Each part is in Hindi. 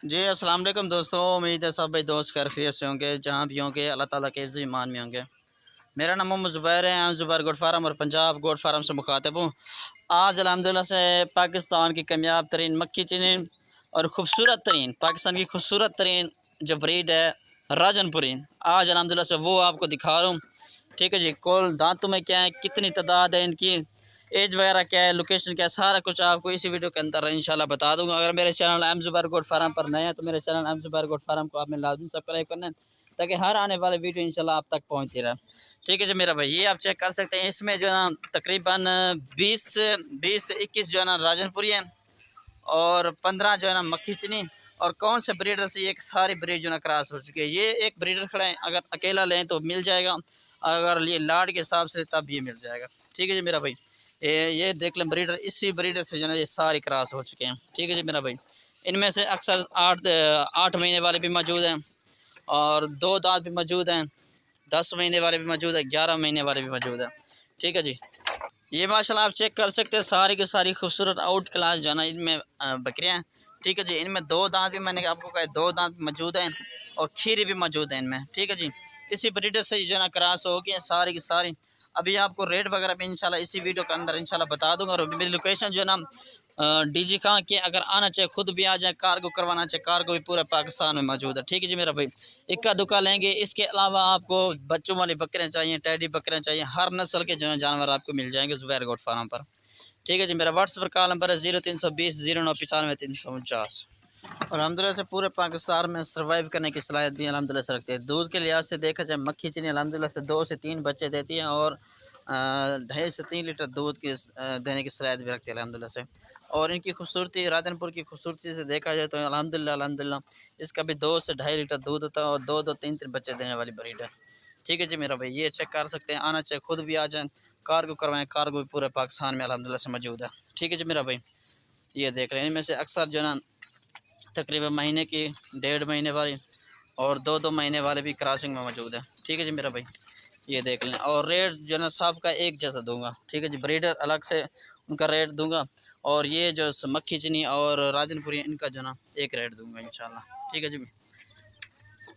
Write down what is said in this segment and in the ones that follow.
जी अस्सलाम वालेकुम दोस्तों, उम्मीद है सब भाई दोस्त कर खैरियत से होंगे, जहाँ भी होंगे अल्लाह ताला के इज़्ज़त ईमान में होंगे। मेरा नाम मोहम्मद ज़ुबैर है, मैं ज़ुबैर गोट फार्म और पंजाब गोट फार्म से मुखातिब हूँ। आज अल्हम्दुलिल्लाह से पाकिस्तान की कामयाब तरीन मक्खी चीनी और ख़ूबसूरत तरीन पाकिस्तान की खूबसूरत तरीन जो ब्रीड है राजनपुरी, आज अल्हम्दुलिल्लाह से वो आपको दिखा रहा हूँ। ठीक है जी, कुल दांतों में क्या है, कितनी तादाद है इनकी, एज वगैरह क्या है, लोकेशन क्या है, सारा कुछ आपको इसी वीडियो के अंदर इंशाल्लाह बता दूंगा। अगर मेरे channel M Zubair goat farm पर नए हैं तो मेरे channel M Zubair goat farm को आपने लाजमी सब्सक्राइब करना है, ताकि हर आने वाले वीडियो इंशाल्लाह आप तक पहुँचती रहे। ठीक है जी मेरा भाई, ये आप चेक कर सकते हैं, इसमें जो है ना तकरीबन 20 से 21 जो है ना राजनपुरी है और 15 जो है ना मक्खी चीनी। और कौन से ब्रीडर से ये सारी ब्रीड जो ना क्रॉस हो चुकी है। ये एक ब्रीडर खड़ा है, अगर अकेला लें तो मिल जाएगा, अगर ये लाड के हिसाब से तब ये मिल जाएगा। ठीक है जी मेरा भाई, ये देख लें ब्रीडर, इसी ब्रीडर से जो है ये सारे क्रॉस हो चुके हैं। ठीक है जी मेरा भाई, इनमें से अक्सर 8 महीने वाले भी मौजूद हैं और 2 दांत भी मौजूद हैं, 10 महीने वाले भी मौजूद है, 11 महीने वाले भी मौजूद हैं। ठीक है जी, ये माशाल्लाह आप चेक कर सकते हैं, सारी की सारी खूबसूरत आउट क्लास जो है ना इनमें बकरियाँ हैं। ठीक है जी, इनमें 2 दांत भी मैंने आपको कहा 2 दांत मौजूद हैं और खीरी भी मौजूद है इनमें। ठीक है जी, इसी ब्रीडर से जो है ना क्रॉस हो गई सारी की सारी। अभी आपको रेट वगैरह भी इंशाल्लाह इसी वीडियो के अंदर इंशाल्लाह बता दूंगा। और मेरी लोकेशन जो है ना डीजी खां के, अगर आना चाहे खुद भी आ जाए, कार्गो करवाना चाहे कार्गो भी पूरे पाकिस्तान में मौजूद है। ठीक है जी मेरा भाई, इक्का दुक्का लेंगे। इसके अलावा आपको बच्चों वाली बकरियाँ चाहिए, टैडी बकरियाँ चाहिए, हर नस्ल के जो है जानवर आपको मिल जाएंगे ज़ुबैर गोट फार्म पर। ठीक है जी, मेरा व्हाट्सएप कॉल नंबर है 0320 0995 349। और अल्हम्दुलिल्लाह से पूरे पाकिस्तान में सर्वाइव करने की सलाहियत भी अल्हम्दुलिल्लाह से रखती है। दूध के लिहाज से देखा जाए मक्खी चीनी अल्हम्दुलिल्लाह से 2 से 3 बच्चे देती है और 2.5 से 3 लीटर दूध की देने की सलाहियत भी रखती है अल्हम्दुलिल्लाह से। और इनकी खूबसूरती, राधनपुर की खूबसूरती से देखा जाए तो अल्हम्दुलिल्लाह अल्हम्दुलिल्लाह इसका भी 2 से 2.5 लीटर दूध होता है और 2-2 3-3 बच्चे देने वाली ब्रीड है। ठीक है जी मेरा भाई, ये चेक कर सकते हैं, आना चाहे खुद भी आ जाएँ, कार्गो करवाएँ, कार्गो भी पूरे पाकिस्तान में अल्हम्दुलिल्लाह से मौजूद है। ठीक है जी मेरा भाई, ये देख रहे हैं, इनमें से अक्सर जो है ना तकरीबन महीने की, 1.5 महीने वाली और 2-2 महीने वाले भी क्रॉसिंग में मौजूद है। ठीक है जी मेरा भाई, ये देख लें। और रेट जो है ना सब का एक जैसा दूंगा। ठीक है जी, ब्रीडर अलग से उनका रेट दूंगा और ये जो मक्खी चीनी और राजनपुरी इनका जो ना एक रेट दूंगा इंशाल्लाह। ठीक है जी,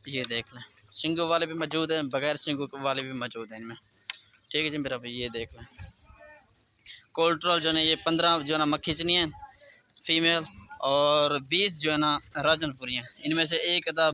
ये देख लें, सिंगों वाले भी मौजूद हैं, बगैर सिंगों वाले भी मौजूद हैं इनमें। ठीक है जी मेरा भाई, ये देख लें। कोल्ट्रॉल जो है ये 15 जो है ना मक्खी चीनी है फीमेल और 20 जो है ना राजनपुरी हैं। इनमें से एक अदा